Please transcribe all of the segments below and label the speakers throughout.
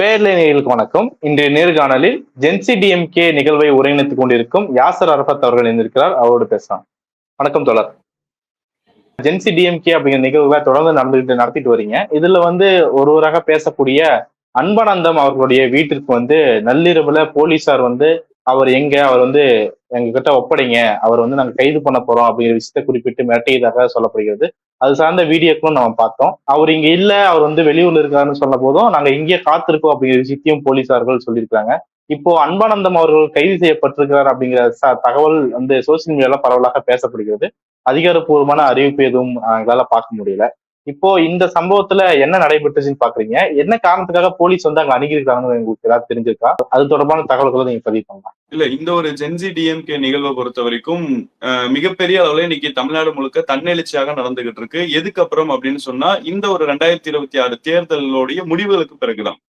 Speaker 1: பேரலைகளுக்கு வணக்கம். இன்றைய நேர்காணலில் ஜென்சி டிஎம்கே நிகழ்வை ஒருங்கிணைத்துக் கொண்டிருக்கும் யாசர் அரஃபத் அவர்கள் இணைந்திருக்கிறார். அவரோடு பேசலாம். வணக்கம் தோழர். ஜென்சி டிஎம்கே அப்படிங்கிற நிகழ்வுகளை தொடர்ந்து நடத்திட்டு வரீங்க. இதுல ஒருவராக பேசக்கூடிய அன்பனந்தம் அவர்களுடைய வீட்டிற்கு நள்ளிரவுல போலீசார் அவர் எங்க கிட்ட ஒப்படைங்க, அவர் நாங்க கைது பண்ண போறோம் அப்படிங்கிற விஷயத்தை குறிப்பிட்டு மிரட்டியதாக சொல்லப்படுகிறது. அது சார்ந்த வீடியோக்களும் நம்ம பார்த்தோம். அவர் இங்க இல்ல, அவர் வெளியூர்ல இருக்காருன்னு சொன்ன போதும் நாங்க இங்கே காத்திருக்கோம் அப்படிங்கிற விஷயத்தையும் போலீசார்கள் சொல்லியிருக்காங்க. இப்போ அன்பானந்தம் அவர்கள் கைது செய்யப்பட்டிருக்கிறார் அப்படிங்கிற தகவல் சோசியல் மீடியால பரவலாக பேசப்படுகிறது. அதிகாரப்பூர்வமான அறிவிப்பு எதுவும் எங்களால பார்க்க முடியல. இப்போ இந்த சம்பவத்துல என்ன நடைபெற்றுச்சுன்னு பாக்குறீங்க? என்ன காரணத்துக்காக போலீஸ் அங்க அணுகிருக்காங்கன்னு உங்களுக்கு ஏதாவது தெரிஞ்சிருக்கா? அது தொடர்பான தகவல்களை நீங்க பதிவு பண்ணலாம்.
Speaker 2: இல்ல, இந்த ஒரு ஜென்சி டிஎம்கே நிகழ்வை பொறுத்த வரைக்கும் மிகப்பெரிய அளவுல இன்னைக்கு தமிழ்நாடு முழுக்க தன்னெழுச்சியாக நடந்துகிட்டு இருக்கு. எதுக்கு அப்புறம் அப்படின்னு சொன்னா, இந்த ஒரு 2026 தேர்தலுடைய முடிவுகளுக்கு பிறகுதான்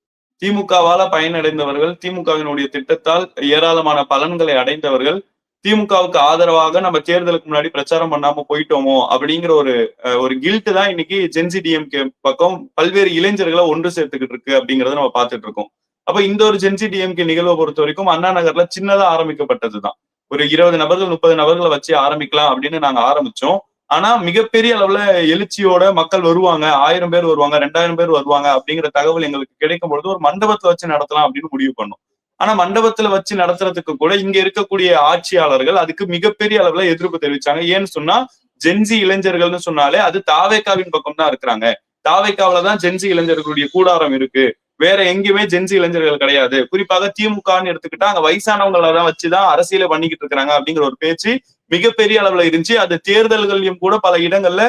Speaker 2: திமுகவால பயனடைந்தவர்கள், திமுகவினுடைய திட்டத்தால் ஏராளமான பலன்களை அடைந்தவர்கள், திமுகவுக்கு ஆதரவாக நம்ம தேர்தலுக்கு முன்னாடி பிரச்சாரம் பண்ணாம போயிட்டோமோ அப்படிங்கிற ஒரு கில்ட் தான் இன்னைக்கு ஜென்சி டிஎம்கே பக்கம் பல்வேறு இளைஞர்களை ஒன்று சேர்த்துக்கிட்டு இருக்கு அப்படிங்கறத நம்ம பார்த்துட்டு இருக்கோம். அப்ப இந்த ஒரு ஜென்சி டிஎம்கே நிகழ்வை பொறுத்த வரைக்கும் அண்ணா நகர்ல சின்னதா ஆரம்பிக்கப்பட்டதுதான். ஒரு 20 நபர்கள் 30 நபர்களை வச்சு ஆரம்பிக்கலாம் அப்படின்னு நாங்க ஆரம்பிச்சோம். ஆனா மிகப்பெரிய அளவுல எழுச்சியோட மக்கள் வருவாங்க, 1000 பேர் வருவாங்க, 2000 பேர் வருவாங்க அப்படிங்கிற தகவல் எங்களுக்கு கிடைக்கும் பொழுது ஒரு மண்டபத்துல வச்சு நடத்தலாம் அப்படின்னு முடிவு பண்ணோம். ஆனா மண்டபத்துல வச்சு நடத்துறதுக்கு கூட இங்க இருக்கக்கூடிய ஆட்சியாளர்கள் அதுக்கு மிகப்பெரிய அளவுல எதிர்ப்பு தெரிவிச்சாங்க. ஏன்னு சொன்னா, ஜென்சி இளைஞர்கள்னு சொன்னாலே அது தாவேக்காவின் பக்கம் தான் இருக்கிறாங்க. தாவேக்காவிலதான் ஜென்சி இளைஞர்களுடைய கூடாரம் இருக்கு, வேற எங்கேயுமே ஜென்சி இளைஞர்கள் கிடையாது. குறிப்பாக திமுகன்னு எடுத்துக்கிட்டா அங்க வயசானவங்களதான் வச்சுதான் அரசியலை பண்ணிக்கிட்டு இருக்கிறாங்க அப்படிங்கிற ஒரு பேச்சு மிகப்பெரிய அளவுல இருந்துச்சு. அது தேர்தல்களையும் கூட பல இடங்கள்ல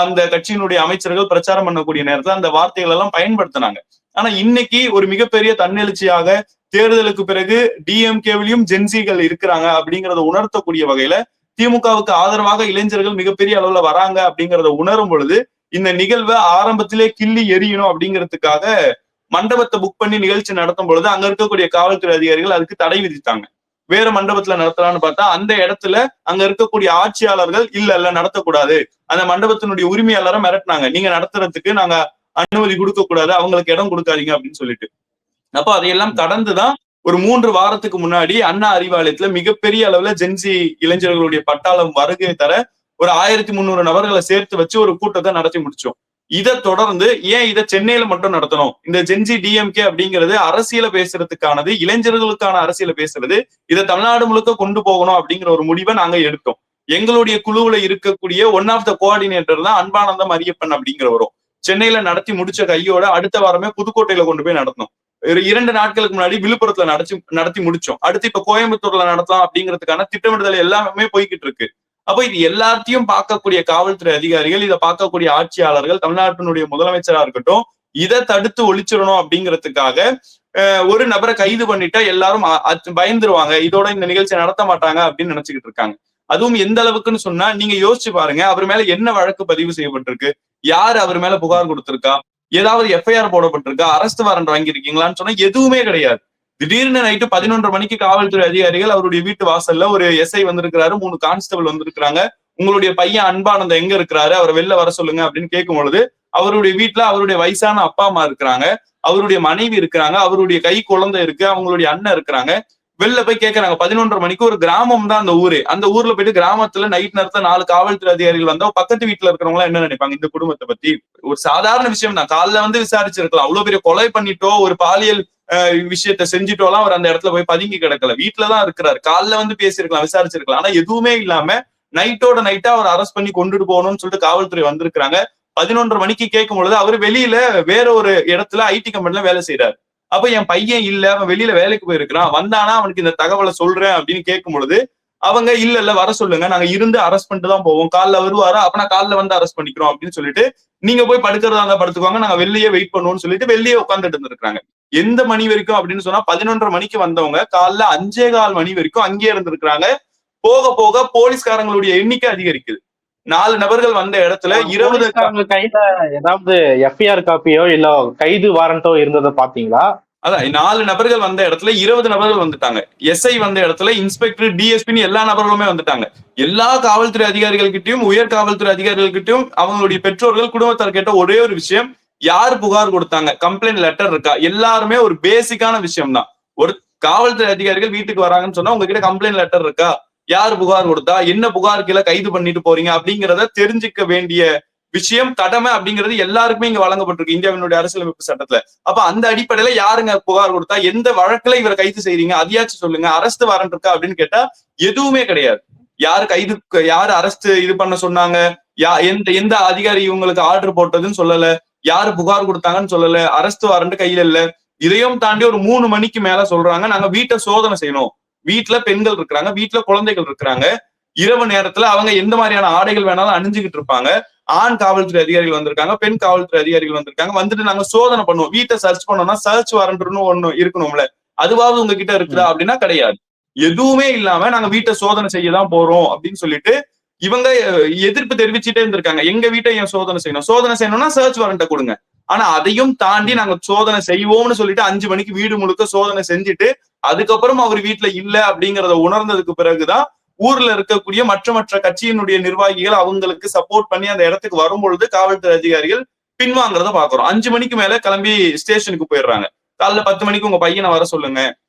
Speaker 2: அந்த கட்சியினுடைய அமைச்சர்கள் பிரச்சாரம் பண்ணக்கூடிய நேரத்துல அந்த வார்த்தைகள் எல்லாம் பயன்படுத்தினாங்க. ஆனா இன்னைக்கு ஒரு மிகப்பெரிய தன்னெழுச்சியாக தேர்தலுக்கு பிறகு டிஎம்கேவிலையும் ஜென்சிகள் இருக்கிறாங்க அப்படிங்கறத உணர்த்தக்கூடிய வகையில திமுகவுக்கு ஆதரவாக இளைஞர்கள் மிகப்பெரிய அளவுல வராங்க அப்படிங்கறத உணரும் பொழுது இந்த நிகழ்வை ஆரம்பத்திலே கிள்ளி எரியணும் அப்படிங்கிறதுக்காக மண்டபத்தை புக் பண்ணி நிகழ்ச்சி நடத்தும் பொழுது அங்க இருக்கக்கூடிய காவல்துறை அதிகாரிகள் அதுக்கு தடை விதித்தாங்க. வேற மண்டபத்துல நடத்தலாம்னு பார்த்தா அந்த இடத்துல அங்க இருக்கக்கூடிய ஆட்சியாளர்கள் இல்ல நடத்தக்கூடாது, அந்த மண்டபத்தினுடைய உரிமையாளரை மிரட்டினாங்க, நீங்க நடத்துறதுக்கு நாங்க அனுமதி கொடுக்க கூடாது, அவங்களுக்கு இடம் கொடுக்காதீங்க அப்படின்னு சொல்லிட்டு. அப்போ அதையெல்லாம் கடந்துதான் ஒரு 3 வாரத்துக்கு முன்னாடி அண்ணா அறிவாலயத்துல மிகப்பெரிய அளவுல ஜென்சி இளைஞர்களுடைய பட்டாளம் வருகை தர ஒரு 1300 நபர்களை சேர்த்து வச்சு ஒரு கூட்டத்தை நடத்தி முடிச்சோம். இதை தொடர்ந்து ஏன் இதை சென்னையில மட்டும் நடத்தணும்? இந்த ஜென்சி டிஎம்கே அப்படிங்கிறது அரசியலை பேசுறதுக்கானது, இளைஞர்களுக்கான அரசியலை பேசுறது, இதை தமிழ்நாடு முழுக்க கொண்டு போகணும் அப்படிங்கிற ஒரு முடிவை நாங்க எடுத்தோம். எங்களுடைய குழுவுல இருக்கக்கூடிய ஒன் ஆஃப் த கோஆர்டினேட்டர் தான் அன்பானந்தம் அரியப்பன் அப்படிங்கிறவரும். சென்னையில நடத்தி முடிச்ச கையோட அடுத்த வாரமே புதுக்கோட்டையில கொண்டு போய் நடத்தணும். 2 நாட்களுக்கு முன்னாடி விழுப்புரத்துல நடத்தி முடிச்சோம். அடுத்து இப்ப கோயம்புத்தூர்ல நடத்தலாம் அப்படிங்கிறதுக்கான திட்டமிடுதல் எல்லாமே போய்கிட்டு இருக்கு. அப்ப இது எல்லாத்தையும் பார்க்கக்கூடிய காவல்துறை அதிகாரிகள், இதை பார்க்கக்கூடிய ஆட்சியாளர்கள், தமிழ்நாட்டினுடைய முதலமைச்சரா இருக்கட்டும், இதை தடுத்து ஒழிச்சிடணும் அப்படிங்கிறதுக்காக ஒரு நபரை கைது பண்ணிட்டா எல்லாரும் பயந்துருவாங்க, இதோட இந்த நிகழ்ச்சியை நடத்த மாட்டாங்க அப்படின்னு நினைச்சுக்கிட்டு இருக்காங்க. அதுவும் எந்த அளவுக்குன்னு சொன்னா, நீங்க யோசிச்சு பாருங்க, அவர் மேல என்ன வழக்கு பதிவு செய்யப்பட்டிருக்கு, யாரு அவர் மேல புகார் கொடுத்திருக்கா, ஏதாவது எஃப்ஐஆர் போடப்பட்டிருக்கா, அரெஸ்ட் வாரண்ட் வாங்கியிருக்கீங்களான்னு சொன்னா எதுவுமே கிடையாது. திடீர்னு நைட்டு 11:30 மணிக்கு காவல்துறை அதிகாரிகள் அவருடைய வீட்டு வாசல்ல ஒரு எஸ்ஐ வந்திருக்கிறாரு, 3 கான்ஸ்டபிள் வந்திருக்கிறாங்க, உங்களுடைய பையன் அன்பானந்தம் எங்க இருக்கிறாரு, அவரை வெளில வர சொல்லுங்க அப்படின்னு கேட்கும் பொழுது அவருடைய வீட்டுல அவருடைய வயசான அப்பா அம்மா இருக்கிறாங்க, அவருடைய மனைவி இருக்கிறாங்க, அவருடைய கை குழந்தை இருக்கு, அவங்களுடைய அண்ணன் இருக்கிறாங்க. வெளில போய் கேட்கறாங்க. 11:30 மணிக்கு ஒரு கிராமம் தான் அந்த ஊரு. அந்த ஊர்ல போயிட்டு கிராமத்துல நைட் நேரத்துல 4 காவல்துறை அதிகாரிகள் வந்தா பக்கத்து வீட்டுல இருக்கிறவங்க எல்லாம் என்ன நினைப்பாங்க இந்த குடும்பத்தை பத்தி? ஒரு சாதாரண விஷயம் தான், காலைல விசாரிச்சிருக்கலாம். அவ்வளவு பெரிய கொலை பண்ணிட்டோ ஒரு பாலியல் விஷயத்த செஞ்சுட்டோலாம் அவர் அந்த இடத்துல போய் பதுங்கி கிடக்கல, வீட்டுலதான் இருக்கிறாரு. காலைல பேசியிருக்கலாம், விசாரிச்சிருக்கலாம். ஆனா எதுவுமே இல்லாம நைட்டோட நைட்டா அவர் அரெஸ்ட் பண்ணி கொண்டுட்டு போகணும்னு சொல்லிட்டு காவல்துறை வந்திருக்கிறாங்க. 11:30 மணிக்கு கேட்கும் பொழுது அவர் வெளியில வேற ஒரு இடத்துல ஐடி கம்பெனில வேலை செய்யறாரு. அப்ப என் பையன் இல்ல, அவன் வெளியில வேலைக்கு போயிருக்கிறான், வந்தானா அவனுக்கு இந்த தகவலை சொல்றேன் அப்படின்னு கேட்கும் பொழுது அவங்க இல்ல வர சொல்லுங்க, நாங்க இருந்து அரெஸ்ட் பண்ணிட்டு தான் போவோம், காலைல வருவாரா, அப்ப நான் காலைல அரெஸ்ட் பண்ணிக்கிறோம் அப்படின்னு சொல்லிட்டு நீங்க போய் படுக்கிறதா இருந்தா படுத்துக்குவாங்க, நாங்க வெளியே வெயிட் பண்ணுவோம்னு சொல்லிட்டு வெளியே உட்காந்துட்டு இருந்திருக்காங்க. எந்த மணி வரைக்கும் அப்படின்னு சொன்னா 11:30 மணிக்கு வந்தவங்க காலைல 5:15 மணி வரைக்கும் அங்கேயே இருந்திருக்கிறாங்க. போக போக போலீஸ்காரங்களுடைய எண்ணிக்கை அதிகரிக்குது. 4 நபர்கள் வந்த இடத்துல 20
Speaker 1: கையில ஏதாவது எஃப்ஐஆர் காப்பியோ இல்ல கைது வாரண்டோ இருந்ததை பாத்தீங்களா?
Speaker 2: அதான் 4 நபர்கள் வந்த இடத்துல 20 நபர்கள் வந்துட்டாங்க. எஸ்ஐ வந்த இடத்துல இன்ஸ்பெக்டர், டிஎஸ்பின்னு எல்லா நபர்களுமே வந்துட்டாங்க. எல்லா காவல்துறை அதிகாரிகள் கிட்டையும், உயர் காவல்துறை அதிகாரிகள் கிட்டையும் அவங்களுடைய பெற்றோர்கள், குடும்பத்தார் கேட்ட ஒரே ஒரு விஷயம், யாரு புகார் கொடுத்தாங்க, கம்ப்ளைண்ட் லெட்டர் இருக்கா, எல்லாருமே ஒரு பேசிக்கான விஷயம் தான். ஒரு காவல்துறை அதிகாரிகள் வீட்டுக்கு வராங்கன்னு சொன்னா உங்ககிட்ட கம்ப்ளைண்ட் லெட்டர் இருக்கா, யார் புகார் கொடுத்தா, என்ன புகார் கீழே கைது பண்ணிட்டு போறீங்க அப்படிங்கிறத தெரிஞ்சுக்க வேண்டிய விஷயம், கடமை அப்படிங்கிறது எல்லாருக்குமே இங்க வழங்கப்பட்டிருக்கு இந்தியாவினுடைய அரசியலமைப்பு சட்டத்துல. அப்ப அந்த அடிப்படையில யாருங்க புகார் கொடுத்தா, எந்த வழக்குல இவரை கைது செய்றீங்க, அதையாச்சும் சொல்லுங்க. அரஸ்ட் வாரண்ட் இருக்கா அப்படின்னு கேட்டா எதுவுமே கிடையாது. யாரு அரெஸ்ட் இது பண்ண சொன்னாங்க, எந்த எந்த அதிகாரி இவங்களுக்கு ஆர்டர் போட்டதுன்னு சொல்லல, யாரு புகார் கொடுத்தாங்கன்னு சொல்லல, அரெஸ்ட் வாரண்ட் கையில இல்ல. இதையும் தாண்டி ஒரு 3 மணிக்கு மேல சொல்றாங்க நாங்க வீட்டை சோதனை செய்யணும், வீட்டுல பெண்கள் இருக்கிறாங்க, வீட்டுல குழந்தைகள் இருக்கிறாங்க, இரவு நேரத்துல அவங்க எந்த மாதிரியான ஆடைகள் வேணாலும் அணிஞ்சுகிட்டு இருப்பாங்க, ஆண் காவல்துறை அதிகாரிகள் வந்திருக்காங்க, பெண் காவல்துறை அதிகாரிகள் வந்திருக்காங்க, வந்துட்டு நாங்க சோதனை பண்ணுவோம், வீட்டை சர்ச் பண்ணோம்னா சர்ச் வாரண்ட்னு ஒண்ணு இருக்கணும்ல, அதுவாவது உங்ககிட்ட இருக்குதா அப்படின்னா கிடையாது. எதுவுமே இல்லாம நாங்க வீட்டை சோதனை செய்யதான் போறோம் அப்படின்னு சொல்லிட்டு இவங்க எதிர்ப்பு தெரிவிச்சுட்டே இருந்திருக்காங்க. எங்க வீட்டை ஏன் சோதனை செய்யணும், சோதனை செய்யணும்னா சர்ச் வாரண்ட கொடுங்க. ஆனா அதையும் தாண்டி நாங்க சோதனை செய்வோம்னு சொல்லிட்டு 5 மணிக்கு வீடு முழுக்க சோதனை செஞ்சுட்டு அதுக்கப்புறம் அவர் வீட்டுல இல்ல அப்படிங்கறத உணர்ந்ததுக்கு பிறகுதான் ஊர்ல இருக்கக்கூடிய மற்ற கட்சியினுடைய நிர்வாகிகள் அவங்களுக்கு சப்போர்ட் பண்ணி அந்த இடத்துக்கு வரும்பொழுது காவல்துறை அதிகாரிகள் பின்வாங்கிறத பாக்குறோம். 5 மணிக்கு மேல கிளம்பி ஸ்டேஷனுக்கு போயிடுறாங்க. காலைல 10 மணிக்கு உங்க பையனை வர சொல்லுங்க,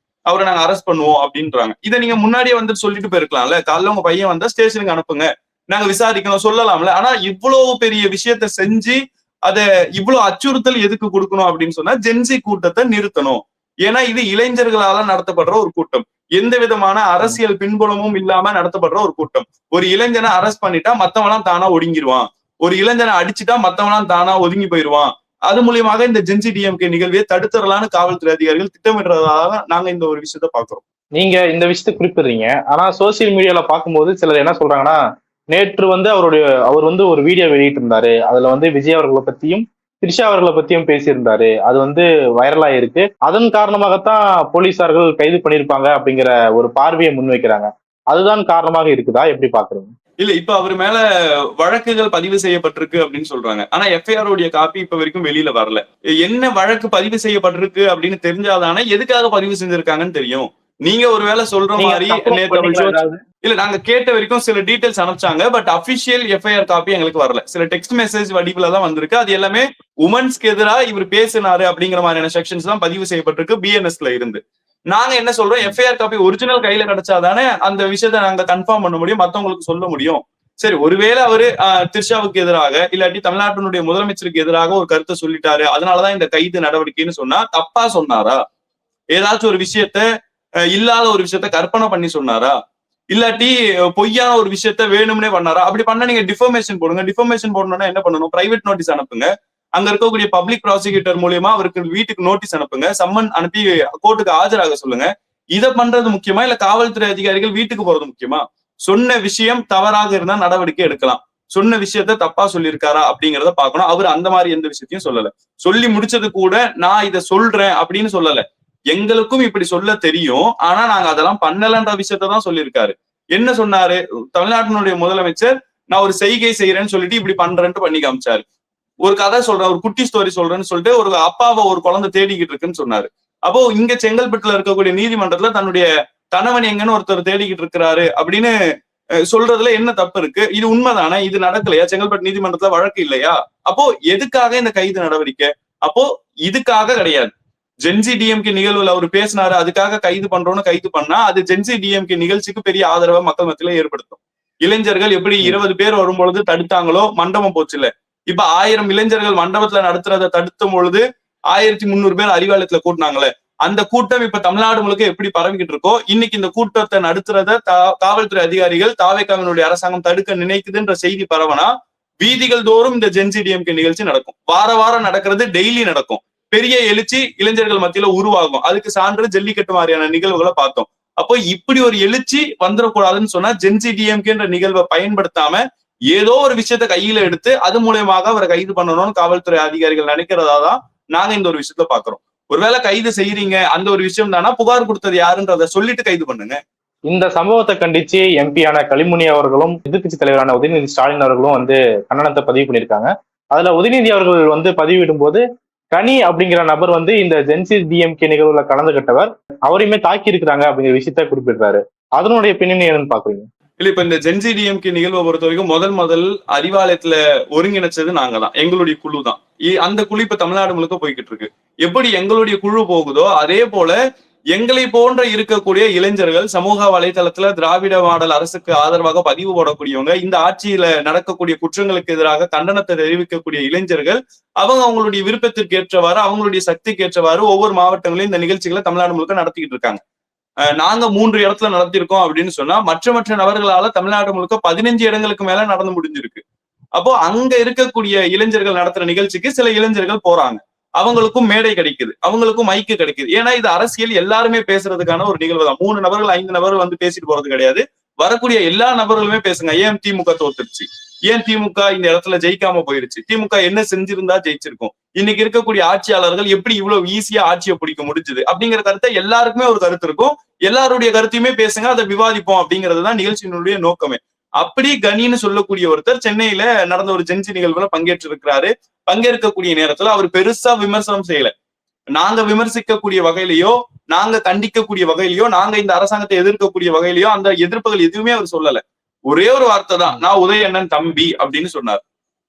Speaker 2: அவரை நாங்க அரெஸ்ட் பண்ணுவோம் அப்படின்றாங்க. இதை நீங்க முன்னாடியே வந்து சொல்லிட்டு போயிருக்கலாம்ல, காலைல உங்க பையன் வந்தா ஸ்டேஷனுக்கு அனுப்புங்க, நாங்க விசாரிக்கணும் சொல்லலாம்ல. ஆனா இவ்வளவு பெரிய விஷயத்த செஞ்சு அதை இவ்வளவு அச்சுறுத்தல் எதுக்கு கொடுக்கணும் அப்படின்னு சொன்னா ஜென்சி கூட்டத்தை நிறுத்தணும். ஏன்னா இது இளைஞர்களால நடத்தப்படுற ஒரு கூட்டம், எந்த விதமான அரசியல் பின்புலமும் இல்லாம நடத்தப்படுற ஒரு கூட்டம். ஒரு இளைஞனை அரெஸ்ட் பண்ணிட்டா மத்தவெல்லாம் தானா ஒடுங்கிடுவான், ஒரு இளைஞனை அடிச்சுட்டா மத்தவெல்லாம் தானா ஒதுங்கி போயிடுவான். அது மூலியமாக இந்த ஜென்சி டிஎம்கே நிகழ்வை தடுத்துறலான்னு காவல்துறை அதிகாரிகள் திட்டமிடுறதாக நாங்க இந்த ஒரு விஷயத்த பாக்குறோம்.
Speaker 1: நீங்க இந்த விஷயத்தை குறிப்பிடுறீங்க, ஆனா சோசியல் மீடியால பார்க்கும்போது சிலர் என்ன சொல்றாங்கன்னா, நேற்று வந்து அவர் வந்து ஒரு வீடியோ வெளியிட்டு இருந்தாரு, அதுல வந்து விஜய் அவர்களை பத்தியும் த்ரிஷா அவர்களை பத்தியும் பேசியிருந்தாரு, அது வந்து வைரலா இருக்கு, அதன் காரணமாகத்தான் போலீசார்கள் கைது பண்ணியிருப்பாங்க அப்படிங்கிற ஒரு பார்வையை முன்வைக்கிறாங்க. அதுதான் காரணமாக இருக்குதா, எப்படி பாக்குறீங்க?
Speaker 2: இல்ல, இப்ப அவர் மேல வழக்குகள் பதிவு செய்யப்பட்டிருக்கு அப்படின்னு சொல்றாங்க. ஆனா எஃப்ஐஆர் உடைய காப்பி இப்ப வரைக்கும் வெளியில வரல. என்ன வழக்கு பதிவு செய்யப்பட்டிருக்கு அப்படின்னு தெரிஞ்சாதானே எதுக்காக பதிவு செஞ்சிருக்காங்கன்னு தெரியும். நீங்க ஒருவேளை சொல்ற மாதிரி இல்ல, நாங்க கேட்ட வரைக்கும் சில டீடைல்ஸ் அனுப்பிச்சாங்க, பட் அபிஷியல் எஃப்ஐஆர் காப்பி எங்களுக்கு வரல. சில டெக்ஸ்ட் மெசேஜ் வடிவுல தான் வந்திருக்கு. அது எல்லாமே உமன்ஸ்க்கு எதிராக இவர் பேசினாரு அப்படிங்கிற மாதிரியான செக்ஷன்ஸ் தான் பதிவு செய்யப்பட்டிருக்கு பிஎன்எஸ்ல இருந்து. நாங்க என்ன சொல்றோம், எஃப்ஐஆர் காப்பி ஒரிஜினல் கையில கிடைச்சாதானே அந்த விஷயத்த நாங்க கன்ஃபார்ம் பண்ண முடியும், மத்தவங்களுக்கு சொல்ல முடியும். சரி, ஒருவேளை அவரு த்ரிஷாவுக்கு எதிராக இல்லாட்டி தமிழ்நாட்டினுடைய முதலமைச்சருக்கு எதிராக ஒரு கருத்தை சொல்லிட்டாரு, அதனாலதான் இந்த கைது நடவடிக்கைன்னு சொன்னா தப்பா சொன்னாரா, ஏதாச்சும் ஒரு விஷயத்த இல்லாத ஒரு விஷயத்த கற்பனை பண்ணி சொன்னாரா, இல்லாட்டி பொய்யான ஒரு விஷயத்த வேணும்னே பண்ணாரா? அப்படி பண்ணா நீங்க டிஃபர்மேஷன் போடுங்க. டிஃபர்மேஷன் போடணும்னா என்ன பண்ணணும், பிரைவேட் நோட்டீஸ் அனுப்புங்க, அங்க இருக்கக்கூடிய பப்ளிக் ப்ராசிக்யூட்டர் மூலியமா அவருக்கு வீட்டுக்கு நோட்டீஸ் அனுப்புங்க, சம்மன் அனுப்பி கோர்ட்டுக்கு ஆஜராக சொல்லுங்க. இதை பண்றது முக்கியமா இல்ல காவல்துறை அதிகாரிகள் வீட்டுக்கு போறது முக்கியமா? சொன்ன விஷயம் தவறாக இருந்தா நடவடிக்கை எடுக்கலாம், சொன்ன விஷயத்த தப்பா சொல்லியிருக்காரா அப்படிங்கிறத பார்க்கணும். அவர் அந்த மாதிரி எந்த விஷயத்தையும் சொல்லல. சொல்லி முடிச்சது கூட நான் இதை சொல்றேன் அப்படின்னு சொல்லல, எங்களுக்கும் இப்படி சொல்ல தெரியும், ஆனா நாங்க அதெல்லாம் பண்ணலன்ற விஷயத்தான் சொல்லியிருக்காரு. என்ன சொன்னாரு, தமிழ்நாட்டினுடைய முதலமைச்சர் நான் ஒரு செய்கை செய்யறேன்னு சொல்லிட்டு இப்படி பண்றேன்ட்டு பண்ணி காமிச்சாரு. ஒரு கதை சொல்றேன், ஒரு குட்டி ஸ்டோரி சொல்றேன்னு சொல்லிட்டு ஒரு அப்பாவை ஒரு குழந்தை தேடிக்கிட்டு இருக்குன்னு சொன்னாரு. அப்போ இங்க செங்கல்பட்டுல இருக்கக்கூடிய நீதிமன்றத்துல தன்னுடைய கணவன் எங்கன்னு ஒருத்தர் தேடிக்கிட்டு இருக்கிறாரு அப்படின்னு சொல்றதுல என்ன தப்பு இருக்கு? இது உண்மைதானே? இது நடக்கலையா? செங்கல்பட்டு நீதிமன்றத்துல வழக்கு இல்லையா? அப்போ எதுக்காக இந்த கைது நடவடிக்கை? அப்போ இதுக்காக கிடையாது. ஜென்சி டிஎம்கே நிகழ்வுல அவர் பேசினாரு, அதுக்காக கைது பண்றோம்னு கைது பண்ணா அது ஜென்சி டிஎம்கே நிகழ்ச்சிக்கு பெரிய ஆதரவை மக்கள் மத்தியில ஏற்படுத்தும். இளைஞர்கள் எப்படி 20 பேர் வரும்பொழுது தடுத்தாங்களோ மண்டபம் போச்சு இல்ல, இப்ப 1000 இளைஞர்கள் மண்டபத்துல நடத்துறதை தடுத்தும் பொழுது 1300 பேர் அறிவாலயத்துல கூட்டினாங்களே, அந்த கூட்டம் இப்ப தமிழ்நாடு முழுக்க எப்படி பரவிக்கிட்டு இருக்கோ, இன்னைக்கு இந்த கூட்டத்தை நடத்துறத காவல்துறை அதிகாரிகள் தாவேகாவினுடைய அரசாங்கம் தடுக்க நினைக்குதுன்ற செய்தி பரவனா வீதிகள் தோறும் இந்த ஜென்சி டிஎம்கே நிகழ்ச்சி நடக்கும். வாரம் நடக்கிறது, டெய்லி நடக்கும். பெரிய எழுச்சி இளைஞர்கள் மத்தியில உருவாகும். அதுக்கு சான்று ஜல்லிக்கட்டு மாதிரியான நிகழ்வுகளை பார்த்தோம். அப்போ இப்படி ஒரு எழுச்சி வந்துடக்கூடாதுன்னு சொன்னா ஜென்சி டிஎம்கேன்ற நிகழ்வை பயன்படுத்தாம ஏதோ ஒரு விஷயத்த கையில எடுத்து அது மூலியமாக அவரை கைது பண்ணணும்னு காவல்துறை அதிகாரிகள் நினைக்கிறதாதான் நாங்க இந்த ஒரு விஷயத்துல பாக்குறோம். ஒருவேளை கைது செய்யறீங்க அந்த ஒரு விஷயம் தானா, புகார் கொடுத்தது யாருன்றத சொல்லிட்டு கைது பண்ணுங்க.
Speaker 1: இந்த சம்பவத்தை கண்டிச்சு எம்பியான கனிமொழி அவர்களும் எதிர்கட்சி தலைவரான உதயநிதி ஸ்டாலின் அவர்களும் வந்து கண்டனத்தை பதிவு பண்ணியிருக்காங்க. அதுல உதயநிதி அவர்கள் வந்து பதிவிடும் போது கனி அப்படிங்கிற நபர் வந்து இந்த ஜென்சி டிஎம்கே நிகழ்வுல கலந்துகிட்டவர், அவரையுமே தாக்கி இருக்கிறாங்க அப்படிங்கிற விஷயத்த குறிப்பிடுறாரு. அதனுடைய பின்னணி என்னன்னு பாக்குறீங்க?
Speaker 2: இல்ல இப்ப இந்த ஜென்சி டிஎம்கே நிகழ்வை பொறுத்த வரைக்கும் முதல் அறிவாலயத்துல ஒருங்கிணைச்சது நாங்க தான், எங்களுடைய குழு தான். அந்த குழு இப்ப தமிழ்நாடு முழுக்க போய்கிட்டு இருக்கு. எப்படி எங்களுடைய குழு போகுதோ அதே போல எங்களை போன்ற இருக்கக்கூடிய இளைஞர்கள் சமூக வலைதளத்துல திராவிட மாடல் அரசுக்கு ஆதரவாக பதிவு போடக்கூடியவங்க, இந்த ஆட்சியில நடக்கக்கூடிய குற்றங்களுக்கு எதிராக கண்டனத்தை தெரிவிக்கக்கூடிய இளைஞர்கள், அவங்களுடைய விருப்பத்திற்கு ஏற்றவாறு அவங்களுடைய சக்திக்கு ஏற்றவாறு ஒவ்வொரு மாவட்டங்களையும் இந்த நிகழ்ச்சிகளை தமிழ்நாடு முழுக்க நடத்திக்கிட்டு இருக்காங்க. நாங்க 3 இடத்துல நடத்திருக்கோம் அப்படின்னு சொன்னா மற்ற நபர்களால தமிழ்நாடு முழுக்க 15 இடங்களுக்கு மேல நடந்து முடிஞ்சிருக்கு. அப்போ அங்க இருக்கக்கூடிய இளைஞர்கள் நடத்துற நிகழ்ச்சிக்கு சில இளைஞர்கள் போறாங்க, அவங்களுக்கும் மேடை கிடைக்குது, அவங்களுக்கும் மைக்கு கிடைக்குது. ஏன்னா இது அரசியல் எல்லாருமே பேசுறதுக்கான ஒரு நிகழ்வு தான். 3 நபர்கள் 5 நபர்கள் வந்து பேசிட்டு போறது கிடையாது. வரக்கூடிய எல்லா நபர்களுமே பேசுங்க. ஏன் திமுக தோத்துருச்சு, ஏன் திமுக இந்த இடத்துல ஜெயிக்காம போயிருச்சு, திமுக என்ன செஞ்சிருந்தா ஜெயிச்சிருக்கும், இன்னைக்கு இருக்கக்கூடிய ஆட்சியாளர்கள் எப்படி இவ்வளவு ஈஸியா ஆட்சியை பிடிக்க முடிஞ்சது அப்படிங்கிற கருத்தை எல்லாருக்குமே ஒரு கருத்து இருக்கும். எல்லாருடைய கருத்தையுமே பேசுங்க, அதை விவாதிப்போம் அப்படிங்கிறதுதான் நிகழ்ச்சியினுடைய நோக்கமே. அப்படி கனின்னு சொல்லக்கூடிய ஒருத்தர் சென்னையில நடந்த ஒரு ஜென்சி நிகழ்வுல பங்கேற்று இருக்கிறாரு. பங்கேற்கக்கூடிய நேரத்துல அவர் பெருசா விமர்சனம் செய்யல. நாங்க விமர்சிக்கக்கூடிய வகையிலயோ, நாங்க கண்டிக்கக்கூடிய வகையிலயோ, நாங்க இந்த அரசாங்கத்தை எதிர்க்கக்கூடிய வகையிலயோ அந்த எதிர்ப்புகள் எதுவுமே அவர் சொல்லல. ஒரே ஒரு வார்த்தை தான், நான் உதயண்ணன் தம்பி அப்படின்னு சொன்னார்.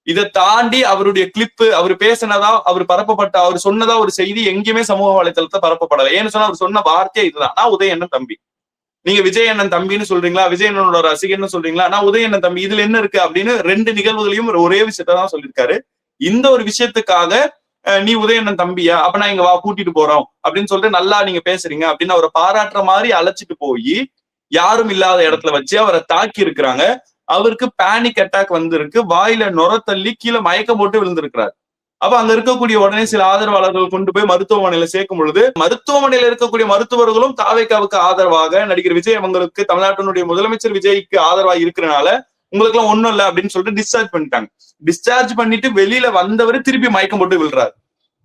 Speaker 2: இதை தாண்டி அவருடைய கிளிப்பு, அவர் பேசினதா, அவர் பரப்பப்பட்ட, அவர் சொன்னதா ஒரு செய்தி எங்கேயுமே சமூக வலைதளத்தை பரப்பப்படலை. ஏன்னு சொன்னா அவர் சொன்ன வார்த்தையே இதுதான், நான் உதயண்ணன் தம்பி. நீங்க விஜய் அண்ணன் தம்பின்னு சொல்றீங்களா, விஜய் அண்ணனோட ரசிகன்னு சொல்றீங்களா, நான் உதயண்ணன் தம்பி, இதுல என்ன இருக்கு அப்படின்னு 2 நிகழ்வுகளையும் ஒரே விஷயத்தான் சொல்லியிருக்காரு. இந்த ஒரு விஷயத்துக்காக நீ உதயண்ணன் தம்பியா, அப்ப நான் இங்க வா கூட்டிட்டு போறோம் அப்படின்னு சொல்லிட்டு நல்லா நீங்க பேசுறீங்க அப்படின்னு அவரை பாராட்டுற மாதிரி அழைச்சிட்டு போய் யாரும் இல்லாத இடத்துல வச்சு அவரை தாக்கி இருக்கிறாங்க. அவருக்கு பேனிக் அட்டாக் வந்திருக்கு, வாயில நுர தள்ளி கீழே மயக்கம் போட்டு விழுந்திருக்கிறார். அப்ப அங்க இருக்கக்கூடிய உடனே சில ஆதரவாளர்கள் கொண்டு போய் மருத்துவமனையில சேர்க்கும் பொழுது மருத்துவமனையில இருக்கக்கூடிய மருத்துவர்களும் தாவேக்காவுக்கு ஆதரவாக, நடிகர் விஜய் அவங்களுக்கு தமிழ்நாட்டினுடைய முதலமைச்சர் விஜய்க்கு ஆதரவாக இருக்கிறனால உங்களுக்கு எல்லாம் ஒண்ணும் இல்லை அப்படின்னு சொல்லிட்டு டிஸ்சார்ஜ் பண்ணிட்டாங்க. டிஸ்சார்ஜ் பண்ணிட்டு வெளியில வந்தவர் திருப்பி மயக்கம் போட்டு விழுறாரு.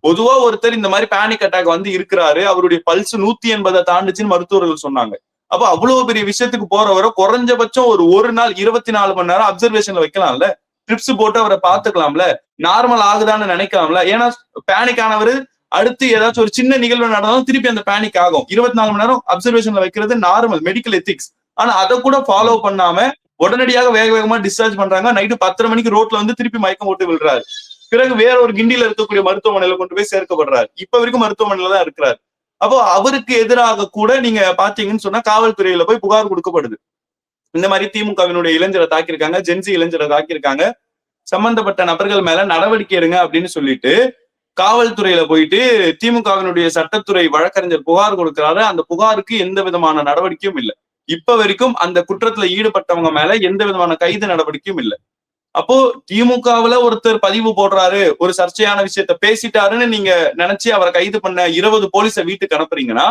Speaker 2: பொதுவா ஒருத்தர் இந்த மாதிரி பேனிக் அட்டாக் வந்து இருக்கிறாரு, அவருடைய பல்ஸ் 180 தாண்டுச்சுன்னு மருத்துவர்கள் சொன்னாங்க. அப்ப அவ்வளவு பெரிய விஷயத்துக்கு போறவரை குறைஞ்சபட்சம் ஒரு நாள் 24 மணி நேரம் அப்சர்வேஷன்ல வைக்கலாம்ல, ட்ரிப்ஸ் போட்டு அவரை பாத்துக்கலாம்ல, நார்மல் ஆகுதான்னு நினைக்கலாம்ல. ஏன்னா பேனிக் ஆனவர் அடுத்து ஏதாச்சும் ஒரு சின்ன நிகழ்வு நடந்தாலும் திருப்பி அந்த பேனிக் ஆகும். 24 மணி நேரம் அப்சர்வேஷன்ல வைக்கிறது நார்மல் மெடிக்கல் எத்திக்ஸ். ஆனா அதை கூட ஃபாலோ பண்ணாம உடனடியாக வேகமா டிஸ்சார்ஜ் பண்றாங்க. நைட்டு 10:30 மணிக்கு ரோட்ல வந்து திருப்பி மயக்கம் போட்டு விழுறாரு. பிறகு வேற ஒரு கிண்டியில இருக்கக்கூடிய மருத்துவமனையில கொண்டு போய் சேர்க்கப்படுறாரு. இப்ப வரைக்கும் மருத்துவமனையில தான் இருக்கிறாரு. அப்போ அவருக்கு எதிராக கூட நீங்க பாத்தீங்கன்னு சொன்னா காவல்துறையில போய் புகார் கொடுக்கப்படுது. இந்த மாதிரி திமுகவினுடைய இளைஞரை தாக்கியிருக்காங்க, ஜென்சி இளைஞரை தாக்கியிருக்காங்க, சம்பந்தப்பட்ட நபர்கள் மேல நடவடிக்கை எடுங்க அப்படின்னு சொல்லிட்டு காவல்துறையில போயிட்டு திமுகவினுடைய சட்டத்துறை வழக்கறிஞர் புகார் கொடுக்கிறாரு. அந்த புகாருக்கு எந்த விதமான நடவடிக்கையும் இல்லை. இப்ப வரைக்கும் அந்த குற்றத்துல ஈடுபட்டவங்க மேல எந்த விதமான கைது நடவடிக்கையும் இல்லை. அப்போ திமுகவுல ஒருத்தர் பதிவு போடுறாரு, ஒரு சர்ச்சையான விஷயத்த பேசிட்டாருன்னு நீங்க நினைச்சு அவரை கைது பண்ண 20 போலீஸை வீட்டுக்கு அனுப்புறீங்கன்னா,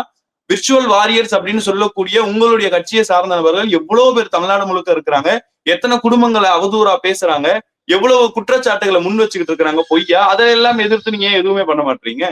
Speaker 2: விர்ச்சுவல் வாரியர்ஸ் அப்படின்னு சொல்லக்கூடிய உங்களுடைய கட்சியை சார்ந்த நபர்கள் எவ்வளவு பேர் தமிழ்நாடு முழுக்க இருக்கிறாங்க, எத்தனை குடும்பங்களை அவதூறா பேசுறாங்க, எவ்வளவு குற்றச்சாட்டுகளை முன் வச்சுக்கிட்டு இருக்கிறாங்க பொய்யா, அதையெல்லாம் எதிர்த்து நீங்க எதுவுமே பண்ண மாட்டீங்க.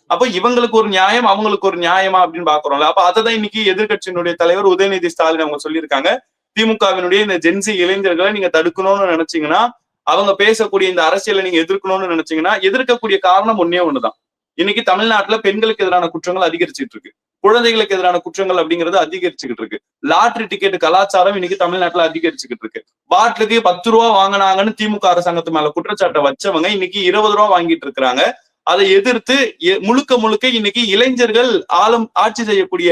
Speaker 2: அப்ப இவங்களுக்கு ஒரு நியாயம், அவங்களுக்கு ஒரு நியாயமா அப்படின்னு பாக்குறோம்ல. அப்ப அதைதான் இன்னைக்கு எதிர்கட்சியினுடைய தலைவர் உதயநிதி ஸ்டாலின் அவங்க சொல்லியிருக்காங்க. திமுகவினுடைய இந்த ஜென்சி இளைஞர்களை நீங்க தடுக்கணும்னு நினைச்சீங்கன்னா, அவங்க பேசக்கூடிய இந்த அரசியலை நீங்க எதிர்க்கணும்னு நினைச்சீங்கன்னா, எதிர்க்கக்கூடிய காரணம் ஒண்ணுதான். இன்னைக்கு தமிழ்நாட்டுல பெண்களுக்கு எதிரான குற்றங்கள் அதிகரிச்சுட்டு இருக்கு, குழந்தைகளுக்கு எதிரான குற்றங்கள் அப்படிங்கிறது அதிகரிச்சுக்கிட்டு இருக்கு. லாட்டரி டிக்கெட் கலாச்சாரம் இன்னைக்கு தமிழ்நாட்டுல அதிகரிச்சுக்கிட்டு இருக்கு. பாட்டிலுக்கு 10 ரூபா வாங்கினாங்கன்னு திமுக அரசாங்கத்து மேல குற்றச்சாட்டை வச்சவங்க இன்னைக்கு 20 ரூபா வாங்கிட்டு இருக்கிறாங்க. அதை எதிர்த்து முழுக்க இன்னைக்கு இளைஞர்கள் ஆட்சி செய்யக்கூடிய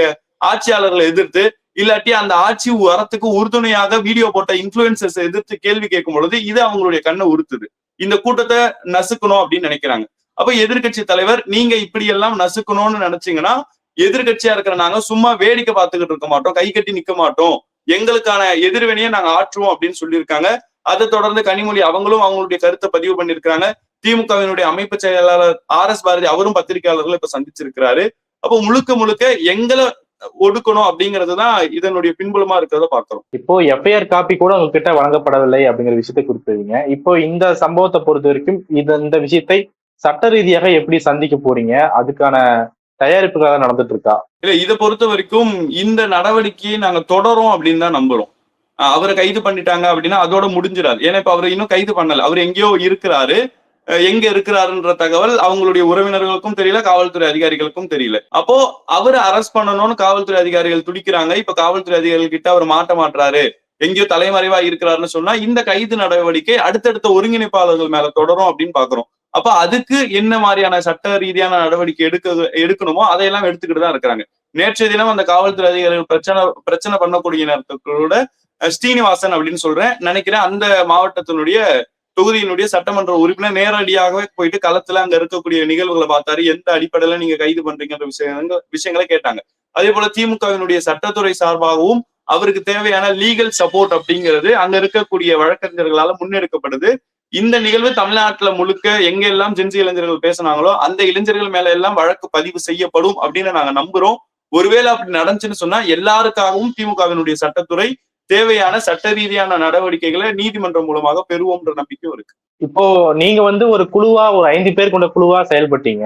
Speaker 2: ஆட்சியாளர்களை எதிர்த்து, இல்லாட்டி அந்த ஆட்சி வரத்துக்கு உறுதுணையாக வீடியோ போட்ட இன்ஃபுளுசர்ஸ் எதிர்த்து கேள்வி கேட்கும் பொழுது இது அவங்களுடைய கண்ணை உறுத்துது. இந்த கூட்டத்தை நசுக்கணும் அப்படின்னு நினைக்கிறாங்க. அப்ப எதிர்கட்சி தலைவர், நீங்க இப்படி எல்லாம் நசுக்கணும்னு நினைச்சீங்கன்னா, எதிர்கட்சியா இருக்கிற நாங்க சும்மா வேடிக்கை பார்த்துக்கிட்டு இருக்க மாட்டோம், கை கட்டி நிக்க மாட்டோம், எங்களுக்கான எதிர்வினையை நாங்க ஆற்றுவோம் அப்படின்னு சொல்லியிருக்காங்க. அதை தொடர்ந்து கனிமொழி அவங்களும் அவங்களுடைய கருத்தை பதிவு பண்ணிருக்காங்க. திமுகவினுடைய அமைப்பு செயலாளர் RS பாரதி அவரும் பத்திரிகையாளர்கள் இப்ப சந்திச்சிருக்கிறாரு. அப்போ முழுக்க எங்களை ஒடுக்கணும் அப்படிங்கிறதுதான் இதனுடைய பின்புலமா இருக்கிறத பாக்குறோம்.
Speaker 1: இப்போ FIR காப்பி கூட உங்ககிட்ட வழங்கப்படவில்லை அப்படிங்கிற விஷயத்தை குறிப்பிடுவீங்க. இப்போ இந்த சம்பவத்தை பொறுத்த வரைக்கும் இந்த விஷயத்தை சட்ட ரீதியாக எப்படி சந்திக்க போறீங்க, அதுக்கான தயாரிப்புகள் நடந்துட்டு இருக்கா?
Speaker 2: இல்ல, இதை பொறுத்த வரைக்கும் இந்த நடவடிக்கையை நாங்க தொடரும் அப்படின்னு தான் நம்புறோம். அவரை கைது பண்ணிட்டாங்க அப்படின்னா அதோட முடிஞ்சிடாது. ஏன்னா இப்ப அவரை இன்னும் கைது பண்ணல, அவர் எங்கேயோ இருக்கிறாரு. எங்க இருக்கிறாருன்ற தகவல் அவங்களுடைய உறவினர்களுக்கும் தெரியல, காவல்துறை அதிகாரிகளுக்கும் தெரியல. அப்போ அவரை அரெஸ்ட் பண்ணணும்னு காவல்துறை அதிகாரிகள் துடிக்கிறாங்க. இப்ப காவல்துறை அதிகாரிகள் கிட்ட அவர் மாட்ட மாட்டாரு, எங்கேயோ தலைமறைவா இருக்கிறாருன்னு சொன்னா இந்த கைது நடவடிக்கை அடுத்தடுத்த ஒருங்கிணைப்பாளர்கள் மேல தொடரும் அப்படின்னு பாக்குறோம். அப்ப அதுக்கு என்ன மாதிரியான சட்ட ரீதியான நடவடிக்கை எடுக்கணுமோ அதையெல்லாம் எடுத்துக்கிட்டு தான் இருக்கிறாங்க. நேற்றைய தினம் அந்த காவல்துறை அதிகாரிகள் பிரச்சனை பண்ணக்கூடிய நேரத்துக்கூட ஸ்ரீனிவாசன் அப்படின்னு சொல்றேன் நினைக்கிறேன், அந்த மாவட்டத்தினுடைய தொகுதியினுடைய சட்டமன்ற உறுப்பினர் நேரடியாகவே போயிட்டு களத்துல அங்க இருக்கக்கூடிய நிகழ்வுகளை பார்த்தாரு. எந்த அடிப்படையில நீங்க கைது பண்றீங்கன்ற விஷயங்களை கேட்டாங்க. அதே போல திமுகவினுடைய சட்டத்துறை சார்பாகவும் அவருக்கு தேவையான லீகல் சப்போர்ட் அப்படிங்கிறது அங்க இருக்கக்கூடிய வழக்கறிஞர்களால முன்னெடுக்கப்படுது. இந்த நிகழ்வு தமிழ்நாட்டுல முழுக்க எங்க எல்லாம் ஜென்சி இளைஞர்கள் பேசினாங்களோ அந்த இளைஞர்கள் மேல எல்லாம் வழக்கு பதிவு செய்யப்படும் அப்படின்னு நாங்க நம்புறோம். ஒருவேளை அப்படி நடந்துச்சுன்னு சொன்னா எல்லாருக்காகவும் திமுகவினுடைய சட்டத்துறை தேவையான சட்ட ரீதியான நடவடிக்கைகளை நீதிமன்றம் மூலமாக பெறுவோம்ன்ற நம்பிக்கையும் இருக்கு.
Speaker 1: இப்போ நீங்க ஒரு குழுவா, ஒரு 5 பேர் கொண்ட குழுவா செயல்பட்டீங்க.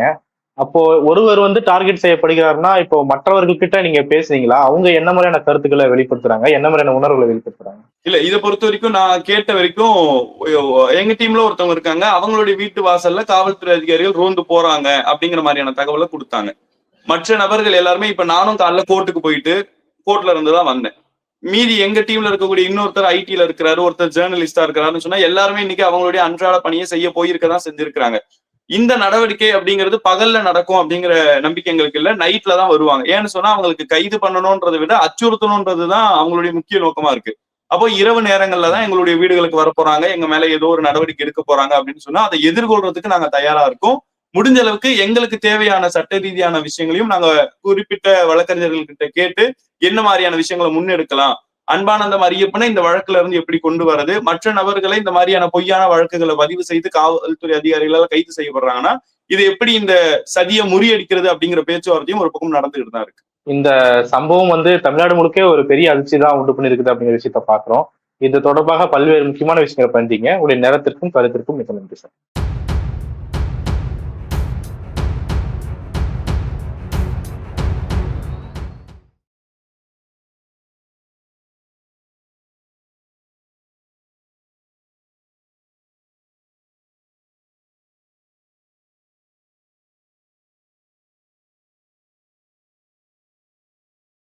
Speaker 1: அப்போ ஒருவர் டார்கெட் செய்யப்படுகிறாருன்னா, இப்போ மற்றவர்கள் கிட்ட நீங்க பேசுனீங்களா? அவங்க என்ன மாதிரியான கருத்துக்களை வெளிப்படுத்துறாங்க, என்ன மாதிரியான உணர்வுகளை வெளிப்படுத்துறாங்க?
Speaker 2: இல்ல, இதை பொறுத்த வரைக்கும் நான் கேட்ட வரைக்கும் எங்க டீம்ல ஒருத்தவங்க இருக்காங்க, அவங்களுடைய வீட்டு வாசல்ல காவல்துறை அதிகாரிகள் ரோந்து போறாங்க அப்படிங்கிற மாதிரியான தகவலை கொடுத்தாங்க. மற்ற நபர்கள் எல்லாருமே இப்ப நானும் காலைல கோர்ட்டுக்கு போயிட்டு கோர்ட்ல இருந்துதான் வந்தேன். மீதி எங்க டீம்ல இருக்கக்கூடிய இன்னொருத்தர் ஐடில இருக்கிறாரு, ஒருத்தர் ஜேர்னலிஸ்டா இருக்கிறாருன்னு சொன்னா எல்லாருமே இன்னைக்கு அவங்களுடைய அன்றாட பணியை செய்ய போயிருக்கதான் செஞ்சிருக்கிறாங்க. இந்த நடவடிக்கை அப்படிங்கிறது பகல்ல நடக்கும் அப்படிங்கிற நம்பிக்கை எங்களுக்கு இல்ல, நைட்ல தான் வருவாங்க. ஏன்னு சொன்னா அவங்களுக்கு கைது பண்ணணும்ன்றதை விட அச்சுறுத்தணும்ன்றதுதான் அவங்களுடைய முக்கிய நோக்கமா இருக்கு. அப்போ இரவு நேரங்கள்ல தான் எங்களுடைய வீடுகளுக்கு வர போறாங்க, எங்க மேல ஏதோ ஒரு நடவடிக்கை எடுக்க போறாங்க அப்படின்னு சொன்னா அதை எதிர்கொள்றதுக்கு நாங்க தயாரா இருக்கோம். முடிஞ்ச அளவுக்கு எங்களுக்கு தேவையான சட்ட ரீதியான விஷயங்களையும் நாங்க குறிப்பிட்ட வழக்கறிஞர்கள் கிட்ட கேட்டு என்ன மாதிரியான விஷயங்களை முன்னெடுக்கலாம், அன்பானந்தம் ஐயப்பனை இந்த வழக்குல இருந்து எப்படி கொண்டு வரது, மற்ற நபர்களை இந்த மாதிரியான பொய்யான வழக்குகளை பதிவு செய்து காவல்துறை அதிகாரிகளால் கைது செய்யப்படுறாங்கன்னா இது எப்படி இந்த சதியை முறியடிக்கிறது அப்படிங்கிற பேச்சுவார்த்தையும் ஒரு பக்கம் நடந்துகிட்டு தான் இருக்கு.
Speaker 1: இந்த சம்பவம் தமிழ்நாடு முழுக்க ஒரு பெரிய அதிர்ச்சி தான் உண்டு பண்ணிருக்குது அப்படிங்கிற விஷயத்த பாக்குறோம். இது தொடர்பாக பல்வேறு முக்கியமான விஷயங்களை பண்றீங்க. உங்களுடைய நேரத்திற்கும் கருத்திற்கும் மிக நன்றி சார்.